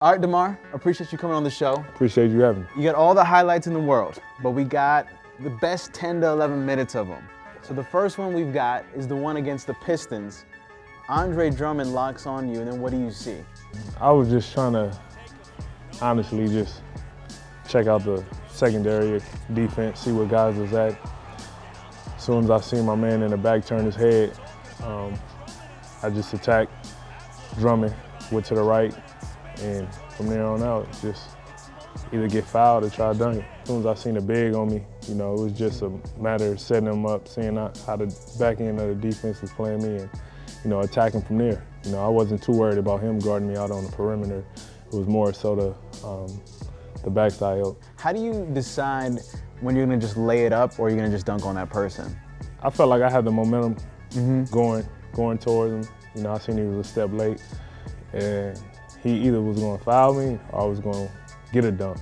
All right, DeMar, appreciate you coming on the show. Appreciate you having me. You got all the highlights in the world, but we got the best 10 to 11 minutes of them. So the first one we've got is the one against the Pistons. Andre Drummond locks on you, and then what do you see? I was just trying to, honestly, just check out the secondary defense, see what guys was at. As soon as I seen my man in the back turn his head, I just attacked Drummond, went to the right, and from there on out, just either get fouled or try to dunk it. As soon as I seen the big on me, it was just a matter of setting them up, seeing how the back end of the defense was playing me, and attacking from there. I wasn't too worried about him guarding me out on the perimeter. It was more so the backside help. How do you decide when you're gonna just lay it up or you're gonna just dunk on that person? I felt like I had the momentum going towards him. I seen he was a step late, and he either was going to foul me or I was going to get a dunk.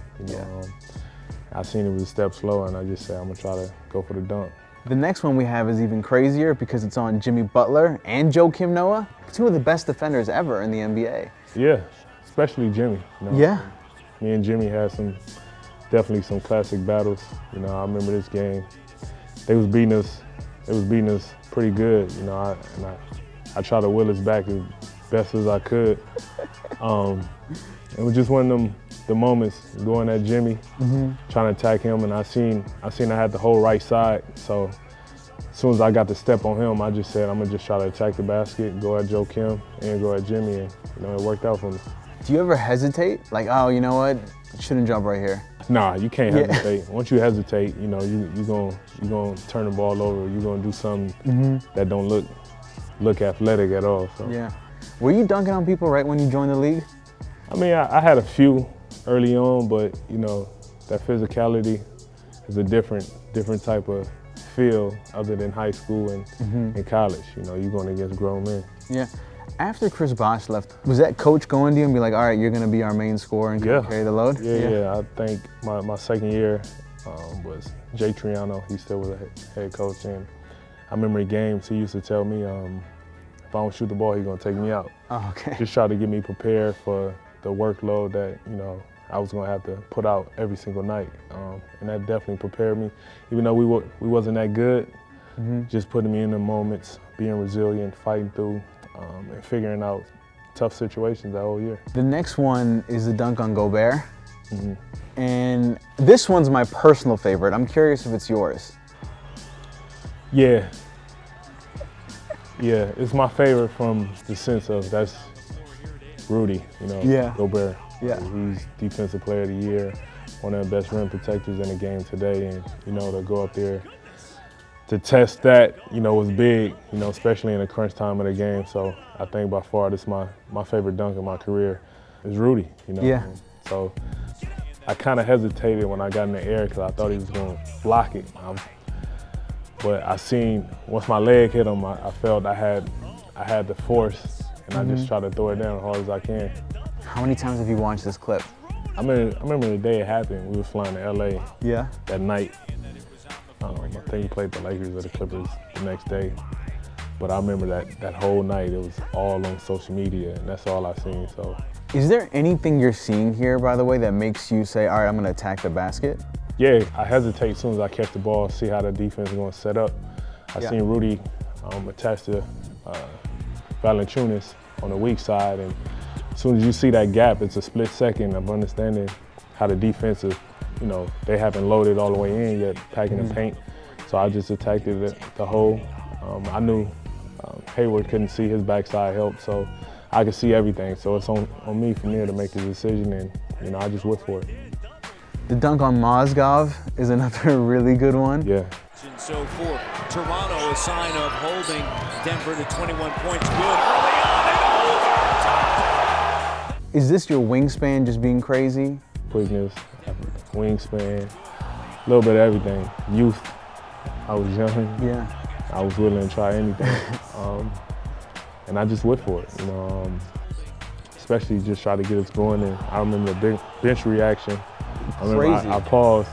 I seen he was a step slow, and I just said, I'm going to try to go for the dunk. The next one we have is even crazier because it's on Jimmy Butler and Joakim Noah, two of the best defenders ever in the NBA. Yeah, especially Jimmy. Yeah. Me and Jimmy had definitely some classic battles. I remember this game. They was beating us pretty good, I tried to will us back as best as I could. It was just one of the moments going at Jimmy, trying to attack him, and I seen I had the whole right side. So as soon as I got the step on him, I just said I'm gonna just try to attack the basket, go at Joakim and go at Jimmy, and it worked out for me. Do you ever hesitate? Like, oh, you know what? Shouldn't jump right here. Nah, you can't hesitate. Once you hesitate, you're gonna turn the ball over. You're gonna do something that don't look athletic at all. So. Yeah. Were you dunking on people right when you joined the league? I mean, I had a few early on, but that physicality is a different type of feel other than high school and college. You're going against grown men. Yeah. After Chris Bosh left, was that coach going to you and be like, all right, you're going to be our main scorer and carry the load? Yeah. I think my second year was Jay Triano. He still was a head coach, and I remember in games he used to tell me, if I don't shoot the ball, he's gonna take me out. Oh, okay. Just try to get me prepared for the workload that I was gonna have to put out every single night, and that definitely prepared me. Even though we wasn't that good, just putting me in the moments, being resilient, fighting through, and figuring out tough situations that whole year. The next one is the dunk on Gobert, and this one's my personal favorite. I'm curious if it's yours. Yeah, it's my favorite from the sense of that's Rudy, Gobert. Yeah. He's Defensive Player of the Year, one of the best rim protectors in the game today, and to go up there to test that, was big, especially in the crunch time of the game. So I think by far this is my favorite dunk in my career is Rudy, Yeah. So I kind of hesitated when I got in the air because I thought he was going to block it. But I seen, once my leg hit him, I felt I had the force, and I just tried to throw it down as hard as I can. How many times have you watched this clip? I remember the day it happened. We were flying to LA that night. I think we played the Lakers or the Clippers the next day. But I remember that whole night, it was all on social media, and that's all I seen. So. Is there anything you're seeing here, by the way, that makes you say, all right, I'm gonna attack the basket? Yeah, I hesitate as soon as I catch the ball, see how the defense is going to set up. I seen Rudy attached to Valanciunas on the weak side, and as soon as you see that gap, it's a split second of understanding how the defense is, they haven't loaded all the way in yet, packing the paint. So I just attacked it the whole. I knew Hayward couldn't see his backside help, so I could see everything. So it's on me from there to make the decision, and I just went for it. The dunk on Mozgov is another really good one. Yeah. So for Toronto, a sign of holding Denver to 21 points. Good early on and overtime. Is this your wingspan just being crazy? Quickness, wingspan, a little bit of everything. Youth, I was young. Yeah. I was willing to try anything. And I just went for it, especially just try to get us going. And I remember the bench reaction. I remember I paused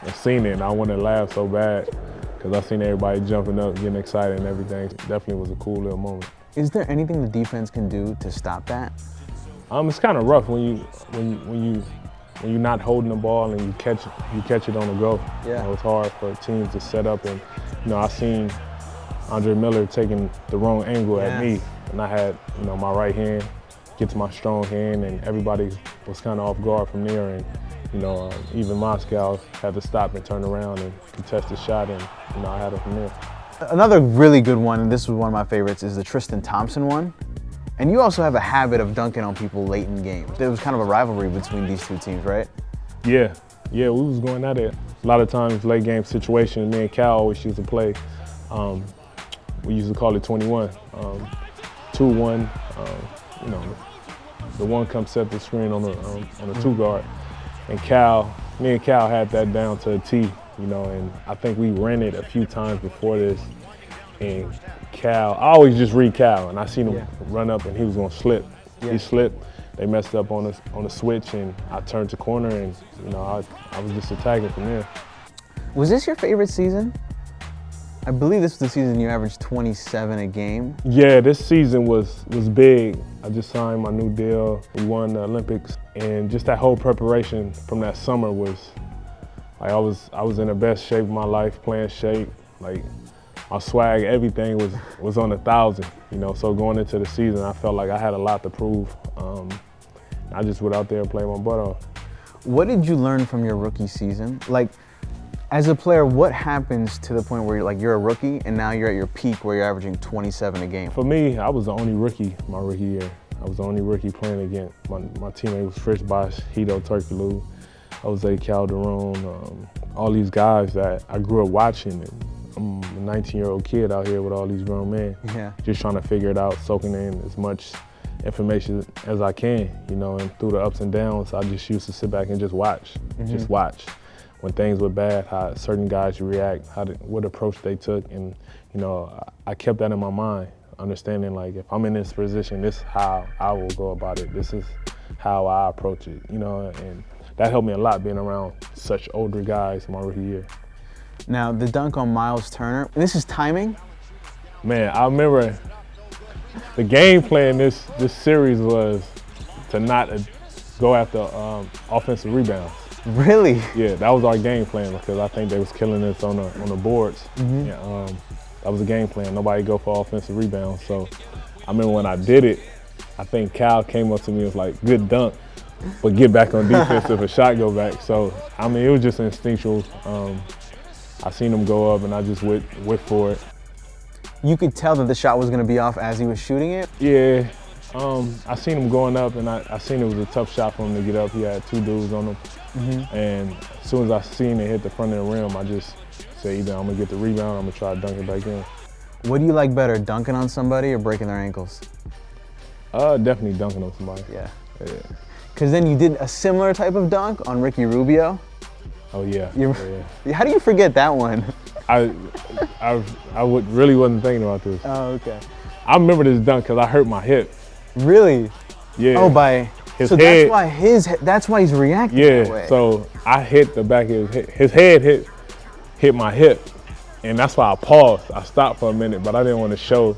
and seen it, and I wanted to laugh so bad because I seen everybody jumping up, getting excited and everything. Definitely was a cool little moment. Is there anything the defense can do to stop that? It's kind of rough when you're not holding the ball and you catch it on the go. Yeah. You know, it's hard for teams to set up, and I seen Andre Miller taking the wrong angle at me, and I had my right hand get to my strong hand, and everybody was kind of off guard from there, and even Moscow had to stop and turn around and contest the shot, and I had it from there. Another really good one, and this was one of my favorites, is the Tristan Thompson one. And you also have a habit of dunking on people late in games. There was kind of a rivalry between these two teams, right? Yeah, we was going at it. A lot of times, late game situations, me and Cal always used to play. We used to call it 21, 2-1. The one comes set the screen on the two guard, and me and Cal had that down to a T. And I think we ran it a few times before this. And Cal, I always just read Cal, and I seen him run up, and he was gonna slip. He slipped. They messed up on the switch, and I turned to corner, and I was just attacking from there. Was this your favorite season? I believe this was the season you averaged 27 a game. Yeah, this season was big. I just signed my new deal. We won the Olympics, and just that whole preparation from that summer was, like, I was in the best shape of my life, playing shape. Like, my swag, everything was on 1,000. So going into the season, I felt like I had a lot to prove. I just went out there and played my butt off. What did you learn from your rookie season? Like, as a player, what happens to the point where you're a rookie and now you're at your peak where you're averaging 27 a game? For me, I was the only rookie my rookie year. I was the only rookie playing against. My teammate was Fritz Bosch, Hito Turkoglu, Jose Calderon, all these guys that I grew up watching. And I'm a 19-year-old kid out here with all these grown men, just trying to figure it out, soaking in as much information as I can, and through the ups and downs, I just used to sit back and just watch, when things were bad, how certain guys react, what approach they took, and I kept that in my mind, understanding, like, if I'm in this position, this is how I will go about it, this is how I approach it, and that helped me a lot being around such older guys my rookie year. Now, the dunk on Miles Turner, this is timing? Man, I remember the game plan this series was to not go after offensive rebounds. Really? Yeah, that was our game plan, because I think they was killing us on the boards. Yeah, that was the game plan. Nobody go for offensive rebounds. So I remember when I did it, I think Cal came up to me and was like, "Good dunk, but get back on defense if a shot go back." So I mean, it was just instinctual. I seen him go up, and I just went for it. You could tell that the shot was going to be off as he was shooting it? Yeah, I seen him going up, and I seen it was a tough shot for him to get up. He had two dudes on him. And as soon as I seen it hit the front of the rim, I just said, either I'm gonna get the rebound, or I'm gonna try to dunk it back in. What do you like better, dunking on somebody or breaking their ankles? Definitely dunking on somebody. Yeah. Because then you did a similar type of dunk on Ricky Rubio. Oh yeah. How do you forget that one? I really wasn't thinking about this. Oh, okay. I remember this dunk because I hurt my hip. Really? Yeah. Oh, by his so head. That's why he's reacting that way. Yeah. So I hit the back of his head. His head hit my hip, and that's why I paused. I stopped for a minute, but I didn't want to show.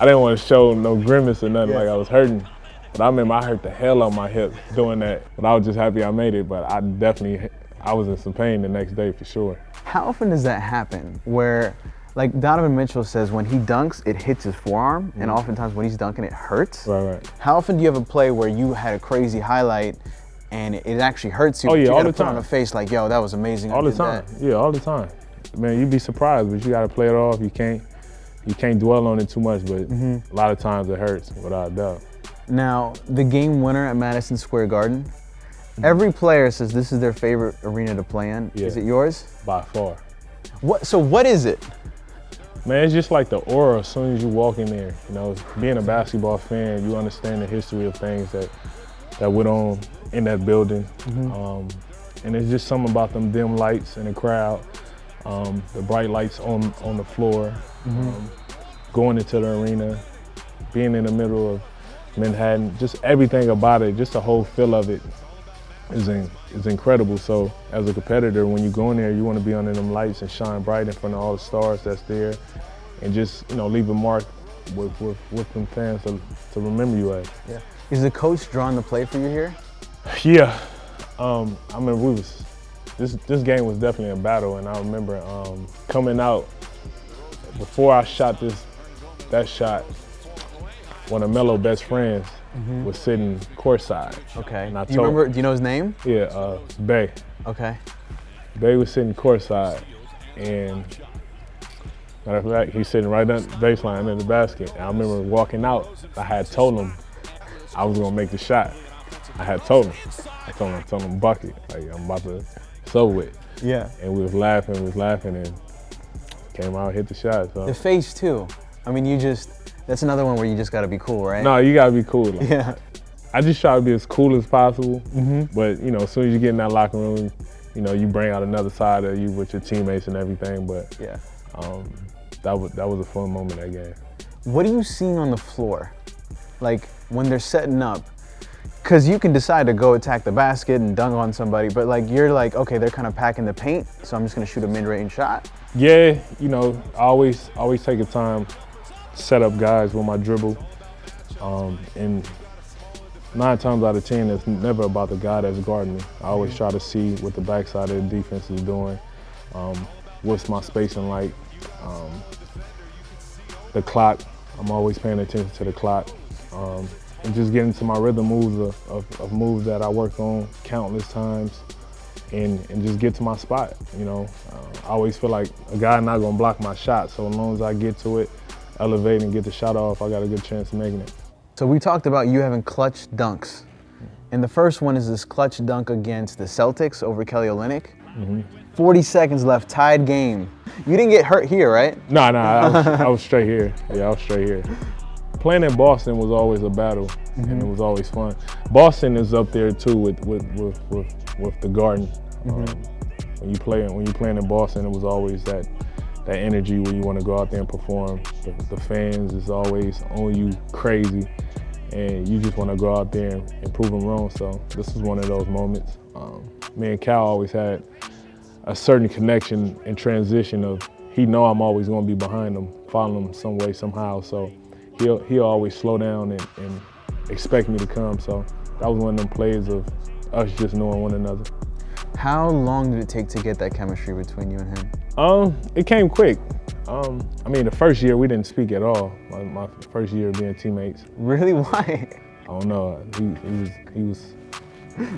No grimace or nothing like I was hurting. But I remember I hurt the hell out of my hip doing that. But I was just happy I made it. But I was in some pain the next day for sure. How often does that happen where, like Donovan Mitchell says, when he dunks, it hits his forearm, and oftentimes when he's dunking, it hurts? Right. How often do you have a play where you had a crazy highlight and it actually hurts you? Oh, yeah, you all gotta the put time. on a face like, yo, that was amazing. All the time. Yeah, all the time. Man, you'd be surprised, but you got to play it off. You can't dwell on it too much, but a lot of times it hurts, without a doubt. Now, the game winner at Madison Square Garden, every player says this is their favorite arena to play in. Yeah. Is it yours? By far. So what is it? Man, it's just like the aura as soon as you walk in there. Being a basketball fan, you understand the history of things that went on in that building. And it's just something about them dim lights in the crowd, the bright lights on the floor, going into the arena, being in the middle of Manhattan, just everything about it, just the whole feel of it is incredible. So as a competitor, when you go in there, you want to be under them lights and shine bright in front of all the stars that's there, and just leave a mark with them fans to remember you as. Yeah. Is the coach drawing the play for you here? Yeah, I remember this game was definitely a battle, and I remember coming out before I shot that shot. One of Melo's best friends was sitting courtside. Okay. And I Do you know his name? Yeah, Bay. Okay. Bay was sitting courtside, and matter of fact, he's sitting right on the baseline in the basket. And I remember walking out, I had told him I was gonna make the shot. I told him bucket, like I'm about to, it's over with. Yeah. And we was laughing, and came out, hit the shot. So. The face too. I mean, that's another one where you just gotta be cool, right? No, you gotta be cool. Like, Yeah. I just try to be as cool as possible, but you know, as soon as you get in that locker room, you know, you bring out another side of you with your teammates and everything, but yeah. That was a fun moment, that game. What are you seeing on the floor? Like when they're setting up, because you can decide to go attack the basket and dunk on somebody, but like you're like, okay, they're kind of packing the paint, so I'm just gonna shoot a mid-range shot. Yeah, you know, I always take the time to set up guys with my dribble, and 9 times out of 10, it's never about the guy that's guarding me. I always try to see what the backside of the defense is doing, what's my spacing like, the clock. I'm always paying attention to the clock, and just getting to my rhythm moves of moves that I worked on countless times, and just get to my spot. You know, I always feel like a guy not gonna block my shot, so as long as I get to it, elevate and get the shot off, I got a good chance of making it. So we talked about you having clutch dunks. And the first one is this clutch dunk against the Celtics over Kelly Olynyk. 40 seconds left, tied game. You didn't get hurt here, right? No, I was straight here. Yeah, I was straight here. Playing in Boston was always a battle, and it was always fun. Boston is up there too with the Garden. When you playing in Boston, it was always that energy where you want to go out there and perform. The fans is always on you crazy, and you just want to go out there and prove them wrong. So this was one of those moments. Me and Cal always had a certain connection and transition of he know I'm always going to be behind him, following him some way, somehow. So he'll always slow down and expect me to come. So that was one of them plays of us just knowing one another. How long did it take to get that chemistry between you and him? It came quick. I mean, the first year we didn't speak at all. My first year of being teammates. Really? Why? I don't know. He was.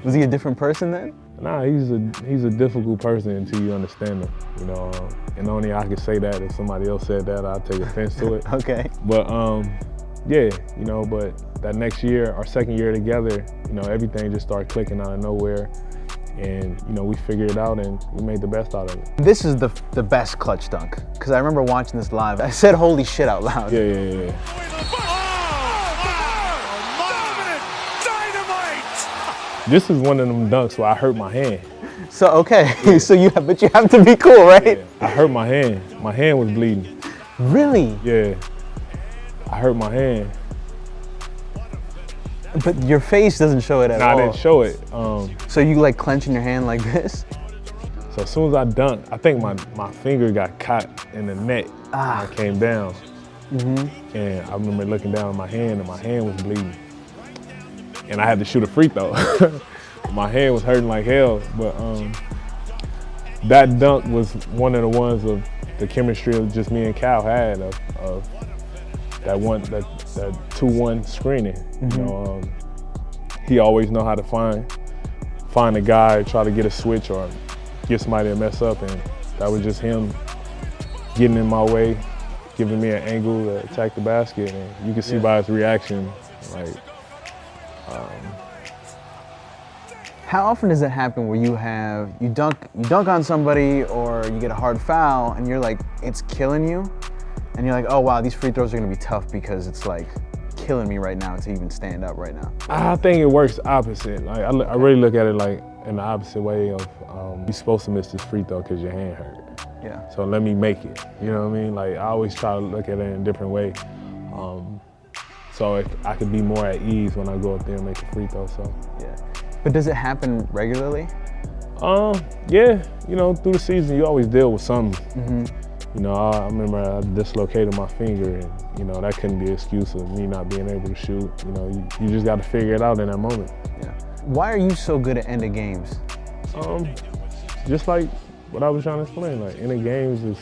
Was he a different person then? Nah, he's a difficult person until you understand him. You know, and only I could say that. If somebody else said that, I'd take offense to it. Okay. But yeah, you know. But that next year, our second year together, you know, everything just started clicking out of nowhere. And, you know, we figured it out and we made the best out of it. This is the best clutch dunk, because I remember watching this live. I said holy shit out loud. Yeah. This is one of them dunks where I hurt my hand. So, okay, yeah. But you have to be cool, right? Yeah. I hurt my hand. My hand was bleeding. Really? Yeah. I hurt my hand. But your face doesn't show it at all. I didn't show it. So you like clenching your hand like this? So as soon as I dunked, I think my finger got caught in the net and I came down. And I remember looking down at my hand and my hand was bleeding. And I had to shoot a free throw. My hand was hurting like hell, but that dunk was one of the ones of the chemistry of just me and Cal had of that 2-1 screening. You know, he always know how to find a guy, try to get a switch or get somebody to mess up, and that was just him getting in my way, giving me an angle to attack the basket, and you can see by his reaction, like. How often does it happen where you dunk on somebody or you get a hard foul and you're like, it's killing you? And you're like, oh wow, these free throws are gonna be tough because it's like killing me right now to even stand up right now. I think it works opposite. Like I really look at it like in the opposite way of you're supposed to miss this free throw because your hand hurt. Yeah. So let me make it. You know what I mean? Like I always try to look at it in a different way. So I could be more at ease when I go up there and make a free throw. So yeah. But does it happen regularly? Yeah. You know, through the season you always deal with something. You know, I remember I dislocated my finger, and you know, that couldn't be an excuse of me not being able to shoot. You know, you just got to figure it out in that moment. Yeah. Why are you so good at ending games? Just like what I was trying to explain, like ending games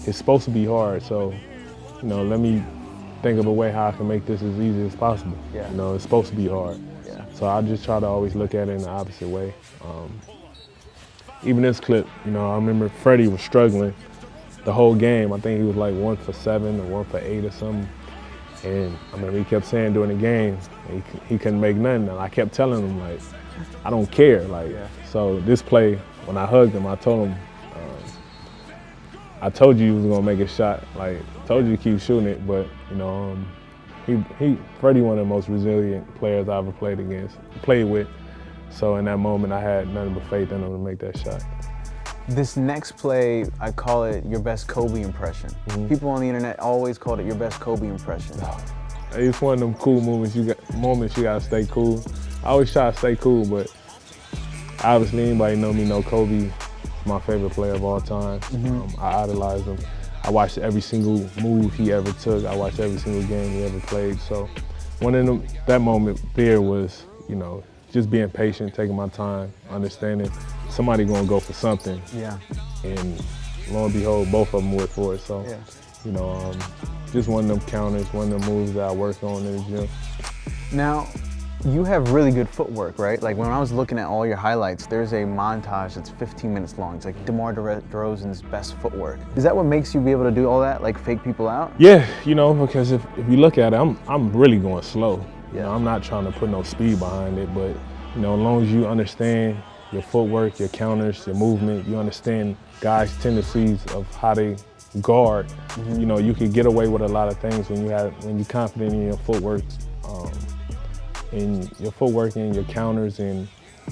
it's supposed to be hard. So, you know, let me think of a way how I can make this as easy as possible. Yeah. You know, it's supposed to be hard. Yeah. So I just try to always look at it in the opposite way. Even this clip, you know, I remember Freddie was struggling the whole game. I think he was like 1 for 7 or 1 for 8 or something. And I remember he kept saying during the game, he couldn't make nothing. And I kept telling him, like, I don't care. Like, so this play, when I hugged him, I told him, I told you was gonna make a shot. Like, told you to keep shooting it, but you know, Freddie, one of the most resilient players I ever played with. So in that moment, I had nothing but faith in him to make that shot. This next play, I call it your best Kobe impression. People on the internet always called it your best Kobe impression. It's one of them cool moments. You gotta stay cool. I always try to stay cool, but obviously anybody know me know Kobe is my favorite player of all time. I idolize him. I watched every single move he ever took. I watched every single game he ever played. So one of them, that moment there was, you know, just being patient, taking my time, understanding somebody gonna go for something. Yeah. And lo and behold, both of them went for it. So, you know, just one of them counters, one of them moves that I worked on in the gym. Now, you have really good footwork, right? Like when I was looking at all your highlights, there's a montage that's 15 minutes long. It's like DeMar DeRozan's best footwork. Is that what makes you be able to do all that, like fake people out? Yeah, you know, because if you look at it, I'm really going slow. Yeah. You know, I'm not trying to put no speed behind it, but you know, as long as you understand your footwork, your counters, your movement, you understand guys' tendencies of how they guard, you know, you can get away with a lot of things when you're confident in your footwork. And your counters and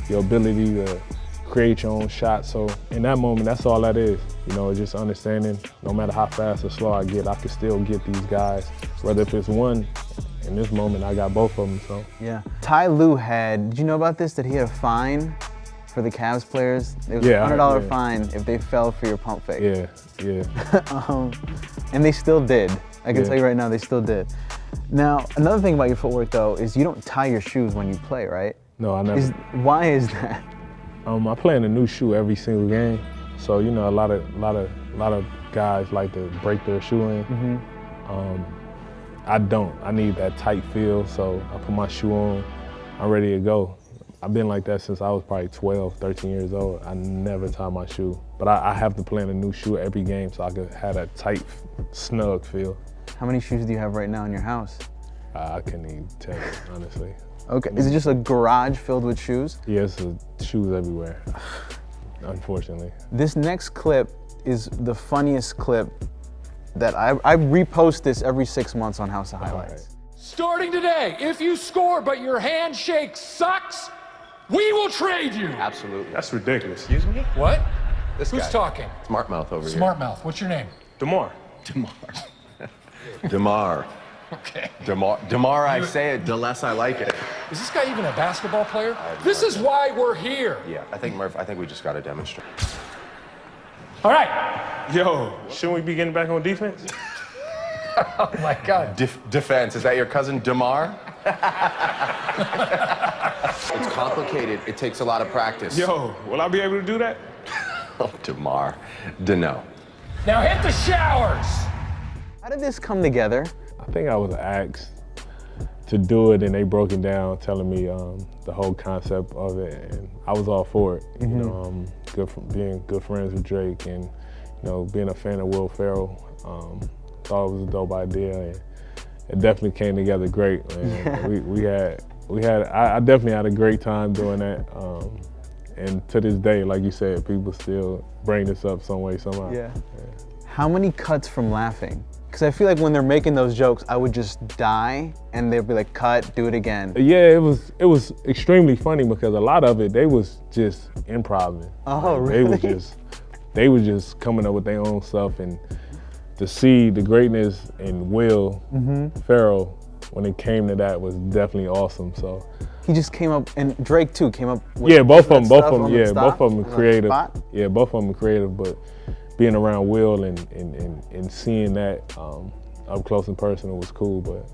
your ability to create your own shot. So in that moment, that's all that is. You know, just understanding no matter how fast or slow I get, I can still get these guys. Whether if it's one, in this moment, I got both of them, so. Yeah. Ty Lue did you know about this, that he had a fine for the Cavs players? It was a $100 fine if they fell for your pump fake. Yeah. And they still did. I can tell you right now, they still did. Now, another thing about your footwork though is you don't tie your shoes when you play, right? No, I never. Why is that? I play in a new shoe every single game, so you know a lot of guys like to break their shoe in. I don't. I need that tight feel, so I put my shoe on. I'm ready to go. I've been like that since I was probably 12, 13 years old. I never tie my shoe, but I have to play in a new shoe every game so I could have that tight, snug feel. How many shoes do you have right now in your house? I couldn't even tell you, honestly. Okay, is it just a garage filled with shoes? Yes, shoes everywhere, unfortunately. This next clip is the funniest clip that I repost this every 6 months on House of Highlights. Starting today, if you score but your handshake sucks, we will trade you. Absolutely. That's ridiculous. Excuse me? What? This Who's guy. talking? Smart mouth over Smart mouth. What's your name? DeMar. DeMar. DeMar. Okay. DeMar, I say it, the less I like it. Is this guy even a basketball player? This is why we're here. Yeah, I think, Murph, we just got to demonstrate. All right. Yo, shouldn't we be getting back on defense? Oh my God. Defense, is that your cousin DeMar? It's complicated. It takes a lot of practice. Yo, will I be able to do that? Oh, DeMar. Deno. Now hit the showers. How did this come together? I think I was asked to do it and they broke it down, telling me the whole concept of it, and I was all for it. You know, being good friends with Drake and you know, being a fan of Will Ferrell, thought it was a dope idea, and it definitely came together great. Man. I definitely had a great time doing that, and to this day, like you said, people still bring this up some way, somehow. Yeah. How many cuts from laughing? Because I feel like when they're making those jokes, I would just die and they'd be like, cut, do it again. Yeah, it was extremely funny because a lot of it, they was just improvising. Oh, really? They was just coming up with their own stuff, and to see the greatness in Will Ferrell when it came to that was definitely awesome. So he just came up, and Drake too came up with both of them creative. Yeah, both of them creative, but being around Will and seeing that, up close and personal was cool, but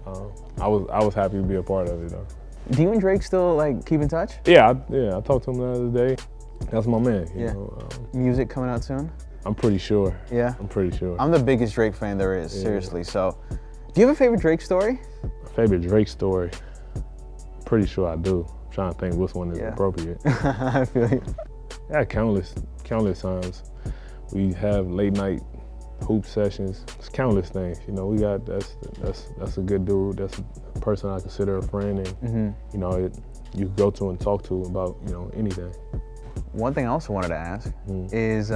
I was happy to be a part of it though. Do you and Drake still like keep in touch? Yeah, I talked to him the other day. That's my man. You know, Music coming out soon? I'm pretty sure. Yeah? I'm pretty sure. I'm the biggest Drake fan there is, seriously. So, do you have a favorite Drake story? Favorite Drake story? Pretty sure I do. I'm trying to think which one is appropriate. I feel you. Yeah, countless times. We have late night hoop sessions. It's countless things. You know, we got that's a good dude. That's a person I consider a friend, and you know, you go to and talk to about anything. One thing I also wanted to ask is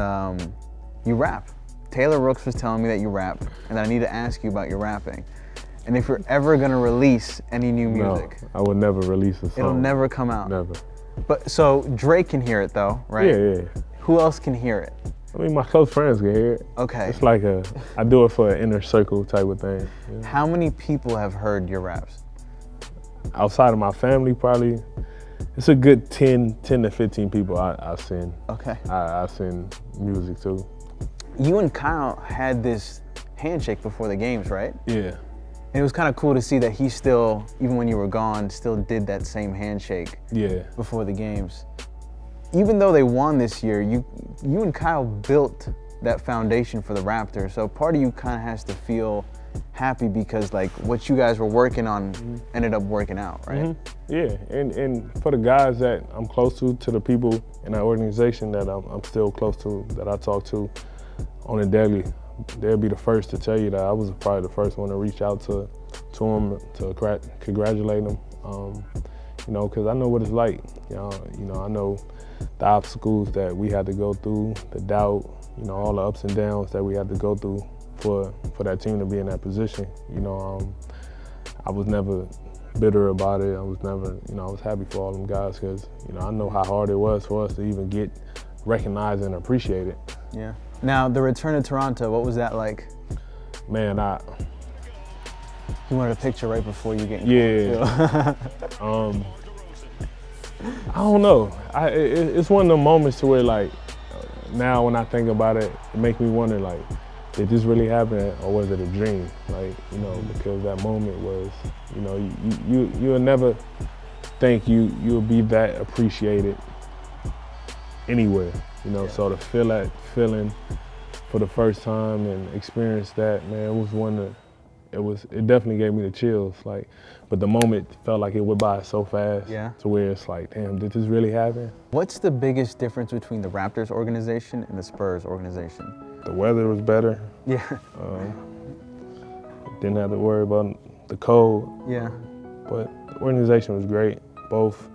you rap. Taylor Rooks was telling me that you rap, and that I need to ask you about your rapping. And if you're ever gonna release any new music. No, I would never release a song. It'll never come out. Never. But so Drake can hear it though, right? Yeah. Who else can hear it? I mean, my close friends can hear it. Okay. It's like I do it for an inner circle type of thing. Yeah. How many people have heard your raps? Outside of my family, probably, it's a good 10 to 15 people I send. Okay. I send music to. You and Kyle had this handshake before the games, right? Yeah. And it was kind of cool to see that he still, even when you were gone, still did that same handshake before the games. Even though they won this year, you and Kyle built that foundation for the Raptors. So part of you kind of has to feel happy because like what you guys were working on ended up working out, right? Yeah, and for the guys that I'm close to the people in that organization that I'm still close to, that I talk to on a daily, they'll be the first to tell you that I was probably the first one to reach out to them to congratulate them. Because I know what it's like. I know the obstacles that we had to go through, the doubt, all the ups and downs that we had to go through for that team to be in that position. I was never bitter about it. I was never, I was happy for all them guys because, I know how hard it was for us to even get recognized and appreciated. Yeah. Now, the return to Toronto, what was that like? Man, You wanted a picture right before you get in I don't know. It's one of the moments to where like, now when I think about it, it makes me wonder like, did this really happen or was it a dream? Like, because that moment was, you'll never think you'll be that appreciated anywhere, so to feel that feeling for the first time and experience that, man, it was one that, it definitely gave me the chills, like, but the moment felt like it went by so fast to where it's like, damn, did this really happen? What's the biggest difference between the Raptors organization and the Spurs organization? The weather was better. Yeah. Didn't have to worry about the cold. Yeah. But the organization was great. Both,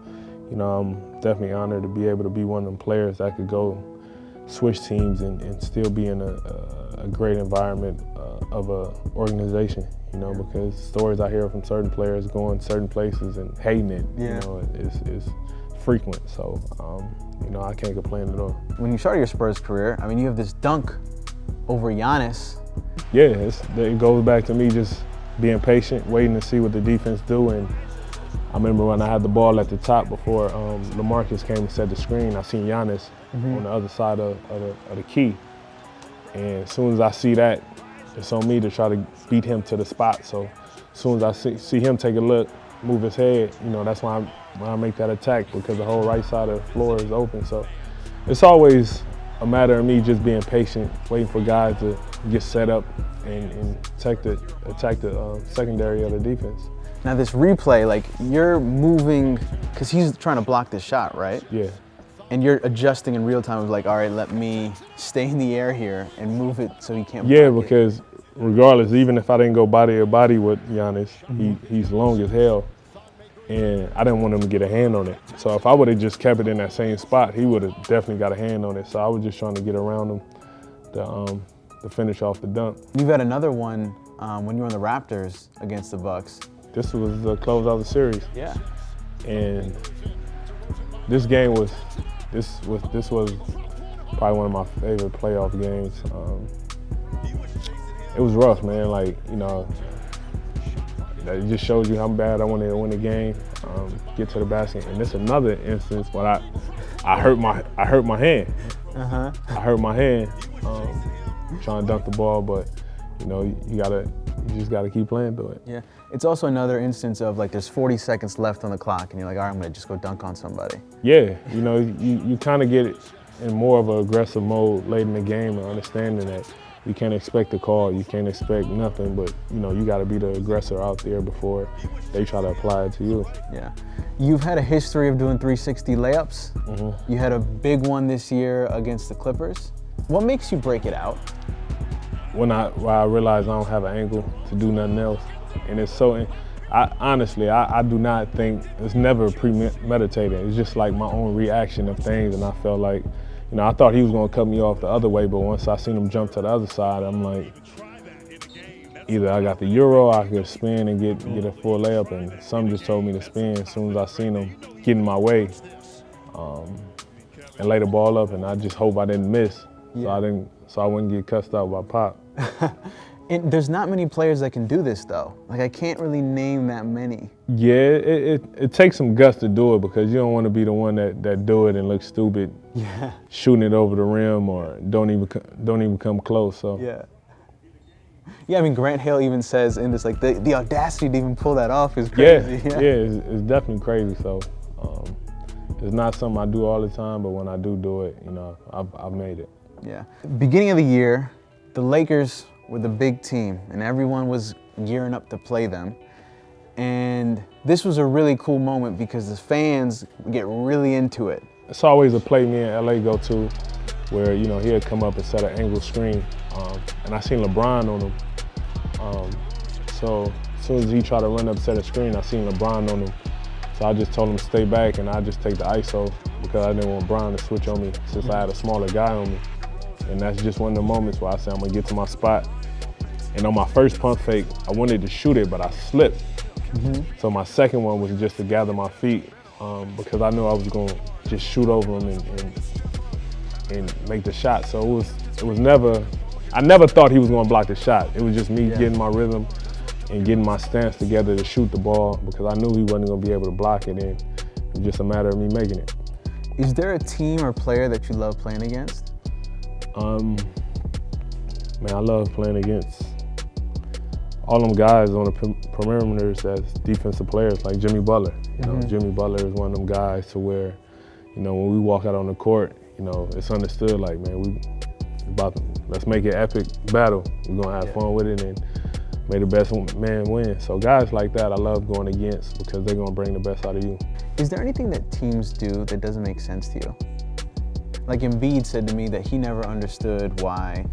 I'm definitely honored to be able to be one of them players that could go switch teams and still be in a great environment of a organization, because stories I hear from certain players going certain places and hating it, is frequent. So, I can't complain at all. When you started your Spurs career, I mean, you have this dunk over Giannis. Yeah, it goes back to me just being patient, waiting to see what the defense do. And I remember when I had the ball at the top before LaMarcus came and set the screen, I seen Giannis on the other side of the key. And as soon as I see that, it's on me to try to beat him to the spot. So as soon as I see him take a look, move his head, that's when I make that attack, because the whole right side of the floor is open. So it's always a matter of me just being patient, waiting for guys to get set up and attack the secondary of the defense. Now this replay, like you're moving, because he's trying to block this shot, right? Yeah. And you're adjusting in real time of like, all right, let me stay in the air here and move it so he can't Yeah, block because regardless, even if I didn't go body to body with Giannis, he's long as hell, and I didn't want him to get a hand on it. So if I would have just kept it in that same spot, he would have definitely got a hand on it. So I was just trying to get around him to finish off the dunk. You've had another one when you were on the Raptors against the Bucks. This was the close out of the series. Yeah. And this game was probably one of my favorite playoff games. It was rough, man. Like, it just shows you how bad I wanted to win the game, get to the basket. And this another instance where I hurt my hand. I hurt my hand trying to dunk the ball, but you gotta you just got to keep playing through it. Yeah. It's also another instance of like there's 40 seconds left on the clock and you're like, all right, I'm gonna just go dunk on somebody. Yeah, you know, you kind of get it in more of an aggressive mode late in the game and understanding that you can't expect a call, you can't expect nothing, but you know, you got to be the aggressor out there before they try to apply it to you. Yeah. You've had a history of doing 360 layups. Mm-hmm. You had a big one this year against the Clippers. What makes you break it out? When I realize I don't have an angle to do nothing else, and it's so, honestly, I do not think, it's never premeditated. It's just like my own reaction of things, and I felt like, you know, I thought he was gonna cut me off the other way, but once I seen him jump to the other side, I'm like, either I got the Euro, or I could spin and get a full layup, and some just told me to spin as soon as I seen him get in my way, and lay the ball up, and I just hope I didn't miss, so I wouldn't get cussed out by Pop. And there's not many players that can do this though. Like I can't really name that many. Yeah, it takes some guts to do it because you don't want to be the one that do it and look stupid, shooting it over the rim or don't even come close. So yeah. I mean Grant Hill even says in this like the audacity to even pull that off is crazy. Yeah, it's definitely crazy. So it's not something I do all the time, but when I do it, you know, I've made it. Yeah. Beginning of the year, the Lakers were the big team and everyone was gearing up to play them. And this was a really cool moment because the fans get really into it. It's always a play me and LA go to where, you know, he'll come up and set an angle screen. And I seen LeBron on him. So as soon as he tried to run up and set a screen, I seen LeBron on him. So I just told him to stay back and I just take the ISO because I didn't want Bron to switch on me since I had a smaller guy on me. And that's just one of the moments where I said I'm gonna get to my spot. And on my first pump fake, I wanted to shoot it, but I slipped. So my second one was just to gather my feet because I knew I was gonna just shoot over him and make the shot. So it was never, I never thought he was gonna block the shot. It was just me getting my rhythm and getting my stance together to shoot the ball because I knew he wasn't gonna be able to block it, and it was just a matter of me making it. Is there a team or player that you love playing against? Man, I love playing against all them guys on the perimeters as defensive players, like Jimmy Butler. You know, Jimmy Butler is one of them guys to where, you know, when we walk out on the court, you know, it's understood like, man, let's make it epic battle. We're gonna have fun with it and may the best man win. So guys like that, I love going against because they're gonna bring the best out of you. Is there anything that teams do that doesn't make sense to you? Like Embiid said to me that he never understood why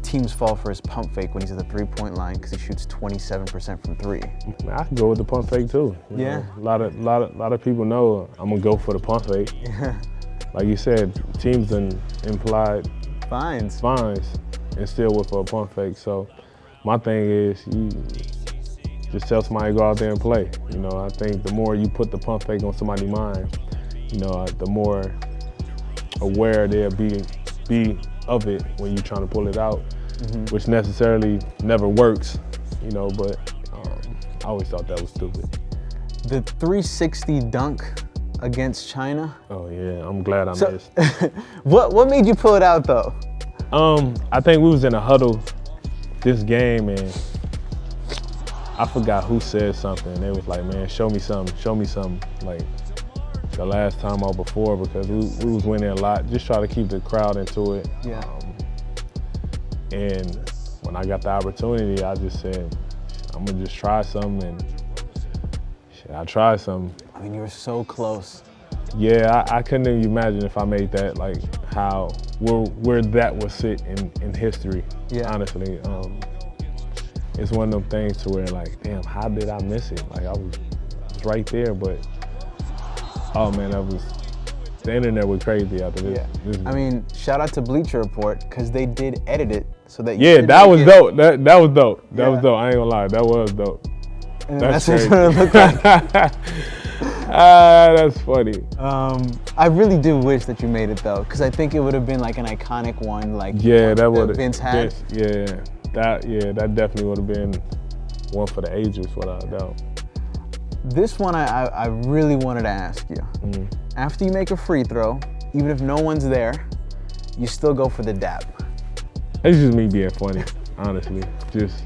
teams fall for his pump fake when he's at the three-point line because he shoots 27% from three. Man, I can go with the pump fake too. You know, a lot of people know I'm gonna go for the pump fake. Like you said, teams done implied fines and still went for a pump fake. So my thing is you just tell somebody to go out there and play. You know, I think the more you put the pump fake on somebody's mind, you know, the more aware they'll be of it when you're trying to pull it out, which necessarily never works, you know, but I always thought that was stupid. The 360 dunk against China. Oh yeah, I'm glad I missed. What made you pull it out though? I think we was in a huddle this game and I forgot who said something. They was like, man, show me something. Like the last time or before because we was winning a lot. Just try to keep the crowd into it. Yeah. And when I got the opportunity, I just said, I'm gonna just try something and I tried something. I mean, you were so close. Yeah, I couldn't even imagine if I made that, like how, where that would sit in history, honestly. It's one of them things to where like, damn, how did I miss it? Like I was right there, but oh man, the internet was crazy after this. I mean, shout out to Bleacher Report because they did edit it so that that was dope. That was dope. That was dope. I ain't gonna lie, that was dope. And that's what crazy. it looked like. That's funny. I really do wish that you made it though, because I think it would have been like an iconic one, like that Vince had. That definitely would have been one for the ages, without a doubt. This one I really wanted to ask you. After you make a free throw, even if no one's there, you still go for the dap. It's just me being funny, honestly. Just,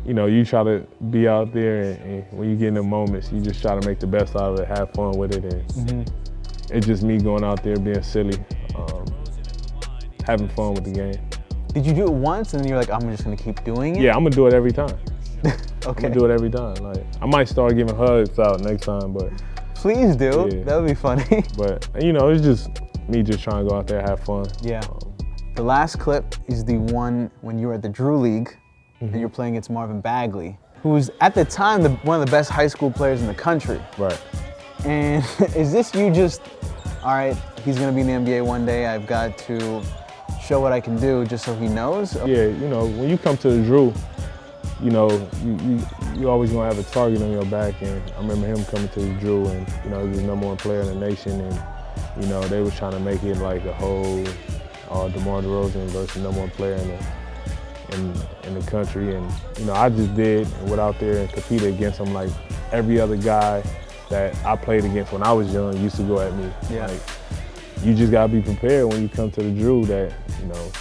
you know, you try to be out there, and when you get in the moments, you just try to make the best out of it, have fun with it, and it's just me going out there being silly, having fun with the game. Did you do it once and then you're like, I'm just gonna keep doing it? Yeah, I'm gonna do it every time. Okay. I'm gonna do it every time. Like, I might start giving hugs out next time, but. Please do. Yeah. That would be funny. But, you know, it's just me just trying to go out there, have fun. Yeah. The last clip is the one when you were at the Drew League and you're playing against Marvin Bagley, who was at the time one of the best high school players in the country. Right. And is this you just, all right, he's gonna be in the NBA one day, I've got to show what I can do just so he knows? Yeah, you know, when you come to the Drew, you know, you always gonna have a target on your back, and I remember him coming to the Drew, and you know, he was the #1 player in the nation, and you know, they was trying to make it like a whole DeMar DeRozan versus #1 player in the country, and you know, I just did and went out there and competed against him like every other guy that I played against when I was young used to go at me. Yeah. Like, you just gotta be prepared when you come to the Drew that, you know,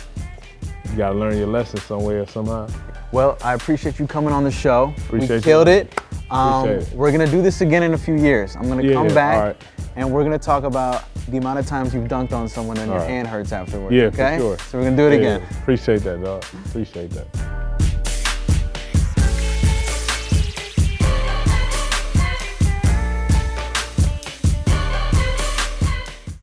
you gotta learn your lesson some way or somehow. Well, I appreciate you coming on the show. Appreciate we you. killed it. Appreciate it. We're gonna do this again in a few years. I'm gonna come back all right. and we're gonna talk about the amount of times you've dunked on someone and your right. hand hurts afterwards. Yeah, okay? for sure. So we're gonna do it again. Appreciate that, dog. Appreciate that.